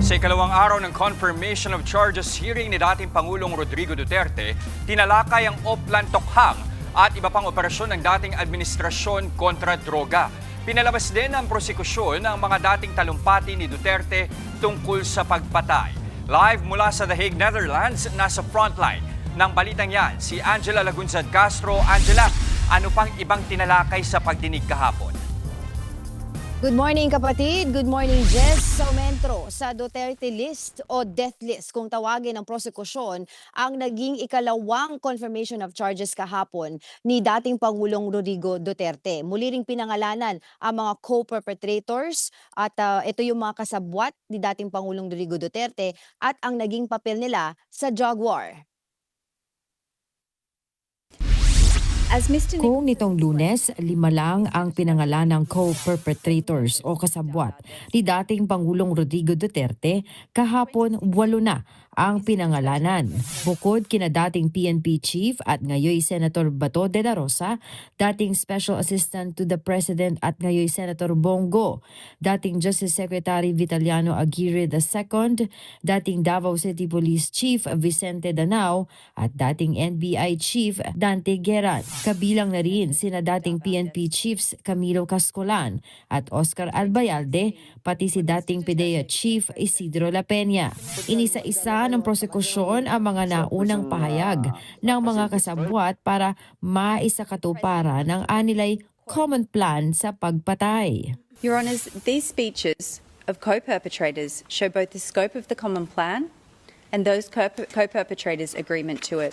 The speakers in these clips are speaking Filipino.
Sa ikalawang araw ng confirmation of charges hearing ni dating Pangulong Rodrigo Duterte, tinalakay ang Oplan Tokhang at iba pang operasyon ng dating administrasyon kontra droga. Pinalabas din ng prosekusyon ang mga dating talumpati ni Duterte tungkol sa pagpatay. Live mula sa The Hague, Netherlands, nasa frontline ng balitang yan, si Angela Lagunzad Castro. Angela, ano pang ibang tinalakay sa pagdinig kahapon? Good morning kapatid, good morning Jess. Sa Metro, sa Duterte list o death list kung tawagin ng prosekusyon ang naging ikalawang confirmation of charges kahapon ni dating Pangulong Rodrigo Duterte. Muli ring pinangalanan ang mga co-perpetrators at ito yung mga kasabwat ni dating Pangulong Rodrigo Duterte at ang naging papel nila sa drug war. Kung nitong Lunes, 5 lang ang pinangalan ng co-perpetrators o kasabwat ni dating Pangulong Rodrigo Duterte, kahapon 8 na ang pinangalanan. Bukod kina dating PNP Chief at ngayoy Senator Bato de la Rosa, dating Special Assistant to the President at ngayoy Senator Bongo, dating Justice Secretary Vitaliano Aguirre II, dating Davao City Police Chief Vicente Danao at dating NBI Chief Dante Gueran. Kabilang na rin sina dating PNP Chiefs Camilo Cascolan at Oscar Albayalde, pati si dating PDEA Chief Isidro La Peña. Inisa-isa ng prosekusyon ang mga naunang pahayag ng mga kasabwat para maisakatuparan ng anilay common plan sa pagpatay. Your Honours, these speeches of co-perpetrators show both the scope of the common plan and those co-perpetrators' agreement to it.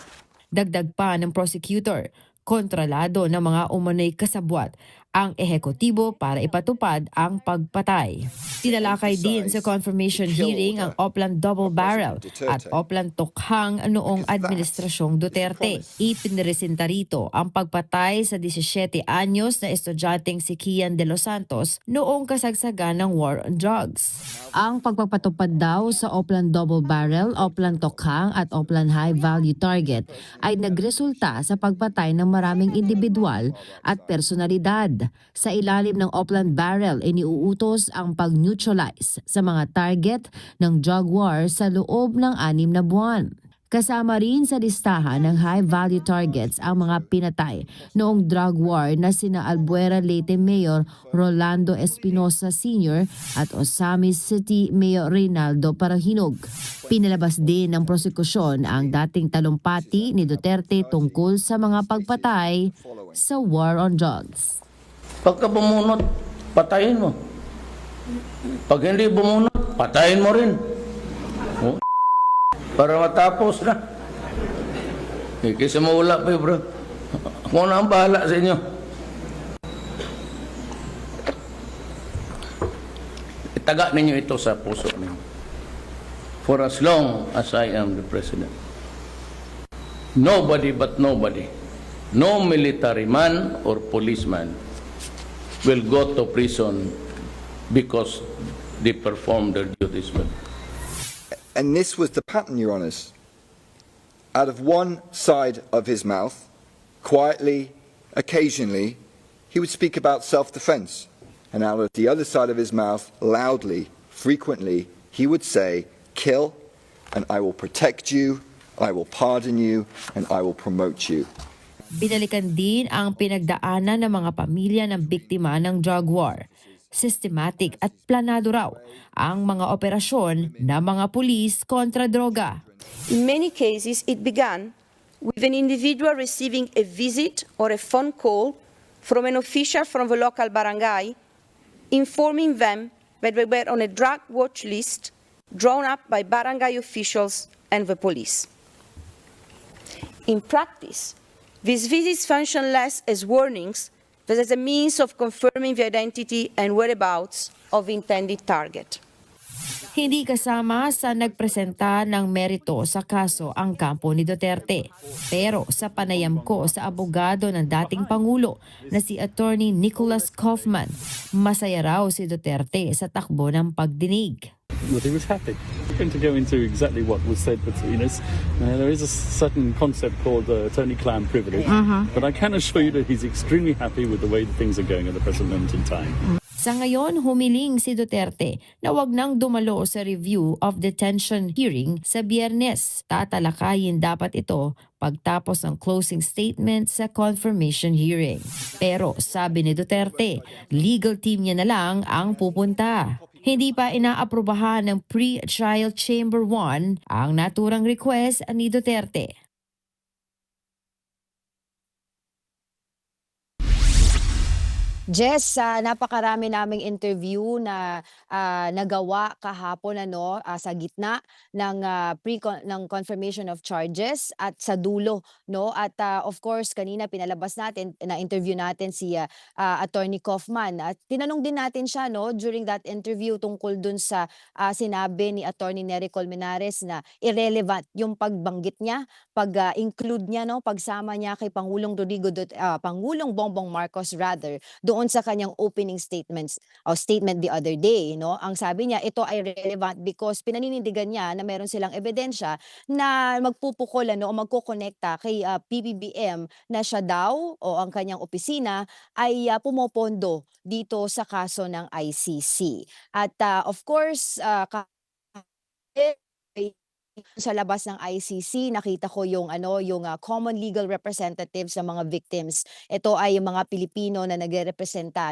Dagdag pa ng prosecutor, kontrolado ng mga umano'y kasabwat ang ehekutibo para ipatupad ang pagpatay. Tinalakay din sa confirmation hearing ang Oplan Double Barrel at Oplan Tokhang noong Administrasyong Duterte. Ipinresinta rito ang pagpatay sa 17 anyos na estudyanteng si Kian de los Santos noong kasagsagan ng war on drugs. Ang pagpapatupad daw sa Oplan Double Barrel, Oplan Tokhang at Oplan High Value Target ay nagresulta sa pagpatay ng maraming individual at personalidad. Sa ilalim ng Oplan Barrel, iniuutos ang pag-neutralize sa mga target ng drug war sa loob ng 6 na buwan. Kasama rin sa listahan ng high-value targets ang mga pinatay noong drug war na sina Albuera Leyte Mayor Rolando Espinosa Sr. at Osamis City Mayor Reynaldo Parahinog. Pinalabas din ng prosekusyon ang dating talumpati ni Duterte tungkol sa mga pagpatay sa war on drugs. Pagka bumunot, patayin mo. Pag hindi bumunot, patayin mo rin. Para matapos na. Kaysa mawala pa bro. Ako na ang bahala sa inyo. Itaga ninyo ito sa puso ninyo. For as long as I am the President, nobody but nobody, no military man or policeman will go to prison because they perform their duties well. And this was the pattern, Your Honours. Out of one side of his mouth, quietly, occasionally, he would speak about self-defense. And out of the other side of his mouth, loudly, frequently, he would say, kill, and I will protect you, I will pardon you, and I will promote you. Binalikan din ang pinagdaanan ng mga pamilya ng biktima ng drug war. Systematic at planado raw ang mga operasyon ng mga pulis kontra droga. In many cases, it began with an individual receiving a visit or a phone call from an official from the local barangay, informing them that they were on a drug watch list drawn up by barangay officials and the police. In practice, these visits function less as warnings but as a means of confirming the identity and whereabouts of the intended target. Hindi kasama sa nagpresenta ng merito sa kaso ang kampo ni Duterte. Pero sa panayam ko sa abogado ng dating Pangulo na si Attorney Nicholas Kaufman, masaya raw si Duterte sa takbo ng pagdinig. Well, he was happy. I'm going to go into exactly what was said between us. There is a certain concept called attorney-client privilege, but I can assure you that he's extremely happy with the way things are going at the present moment in time. Sa ngayon, humiling si Duterte na wag nang dumalo sa review of detention hearing sa Biyernes. Tatalakayin dapat ito pagtapos ng closing statement sa confirmation hearing. Pero sabi ni Duterte, legal team niya na lang ang pupunta. Hindi pa inaaprubahan ng Pre-Trial Chamber 1 ang naturang request ni Duterte. Jess, napakarami naming interview na nagawa kahapon sa gitna ng ng confirmation of charges at sa dulo, no? At of course kanina pinalabas natin na interview natin si Attorney Kaufman at tinanong din natin siya, no, during that interview tungkol dun sa sinabi ni Attorney Nery Colmenares na irrelevant yung pagbanggit niya, pag-include niya, no, pagsama niya kay Pangulong Bongbong Marcos rather doon sa kanyang opening statement the other day, no? Ang sabi niya, ito ay relevant because pinaninindigan niya na meron silang ebidensya na magpupukol o magkokonekta kay PBBM na siya daw o ang kanyang opisina ay pumopondo dito sa kaso ng ICC. At of course, sa labas ng ICC, nakita ko yung common legal representatives sa mga victims. Ito ay yung mga Pilipino na nagrerepresenta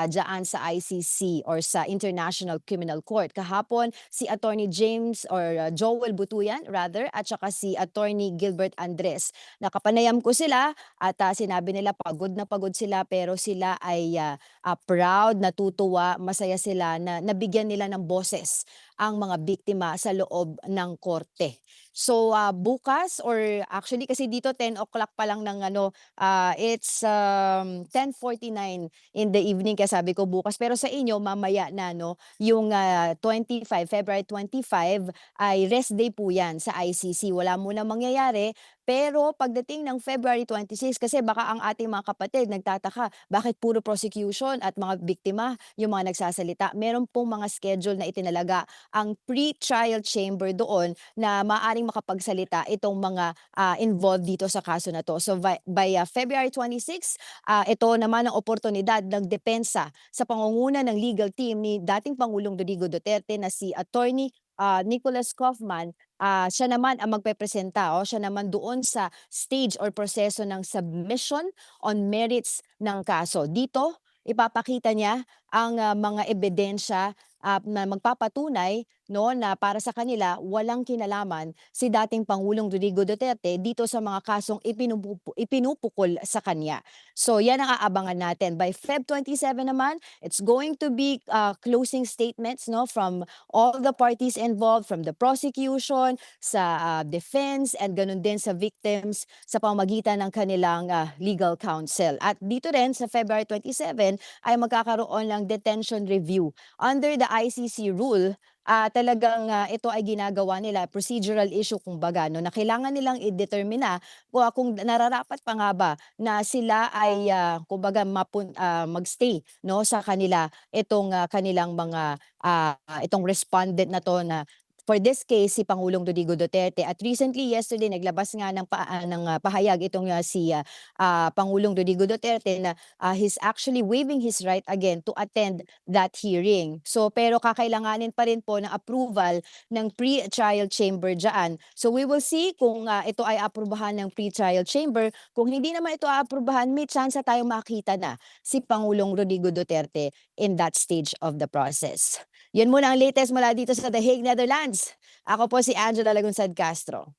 diyan sa ICC or sa International Criminal Court. Kahapon si Attorney James or Joel Butuyan rather at saka si Attorney Gilbert Andres. Nakapanayam ko sila at sinabi nila pagod na pagod sila pero sila ay proud, natutuwa, masaya sila na nabigyan nila ng boses ang mga biktima sa loob ng korte. So bukas or actually kasi dito 10 o'clock pa lang ng it's 10:49 in the evening kaya sabi ko bukas pero sa inyo mamaya na yung February 25 ay rest day po yan sa ICC. Wala muna mangyayari pero pagdating ng February 26 kasi baka ang ating mga kapatid nagtataka bakit puro prosecution at mga biktima yung mga nagsasalita. Meron pong mga schedule na itinalaga ang pre-trial chamber doon na maaring makapagsalita itong mga involved dito sa kaso na to. So by February 26, ito naman ang oportunidad ng depensa sa pangunguna ng legal team ni dating Pangulong Rodrigo Duterte na si Attorney Nicholas Kaufman. Siya naman ang magpepresenta, siya naman doon sa stage or proseso ng submission on merits ng kaso. Dito, ipapakita niya ang mga ebidensya na magpapatunay na para sa kanila walang kinalaman si dating Pangulong Rodrigo Duterte dito sa mga kasong ipinupukol sa kanya. So yan ang aabangan natin. By Feb 27 naman, it's going to be closing statements from all the parties involved, from the prosecution, sa defense, and ganun din sa victims sa pamamagitan ng kanilang legal counsel. At dito rin sa February 27 ay magkakaroon ng detention review. Under the ICC rule, talagang ito ay ginagawa nila, procedural issue kumbaga, na kailangan nilang i-determine kung nararapat pa nga ba na sila ay kumbaga magstay sa kanila itong kanilang mga itong respondent na to na for this case, si Pangulong Rodrigo Duterte. At recently, yesterday, naglabas nga ng pahayag itong si Pangulong Rodrigo Duterte na he's actually waiving his right again to attend that hearing. So, pero kakailanganin pa rin po ng approval ng pre-trial chamber dyan. So, we will see kung ito ay aprubahan ng pre-trial chamber. Kung hindi naman ito aprubahan, may chance tayong makita na si Pangulong Rodrigo Duterte in that stage of the process. Yun muna ang latest mula dito sa The Hague, Netherlands. Ako po si Angela Lagunsad Castro.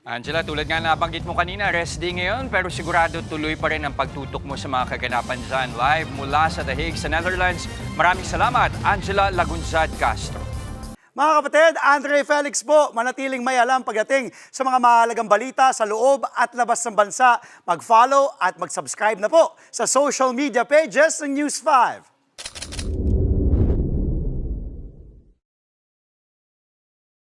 Angela, tulad nga nabanggit mo kanina, rest day ngayon pero sigurado tuloy pa rin ang pagtutok mo sa mga kaganapan dyan. Live mula sa The Hague sa Netherlands. Maraming salamat, Angela Lagunsad Castro. Mga kapatid, Andre Felix po, manatiling may alam pagdating sa mga mahalagang balita sa loob at labas ng bansa. Mag-follow at mag-subscribe na po sa social media pages ng News 5.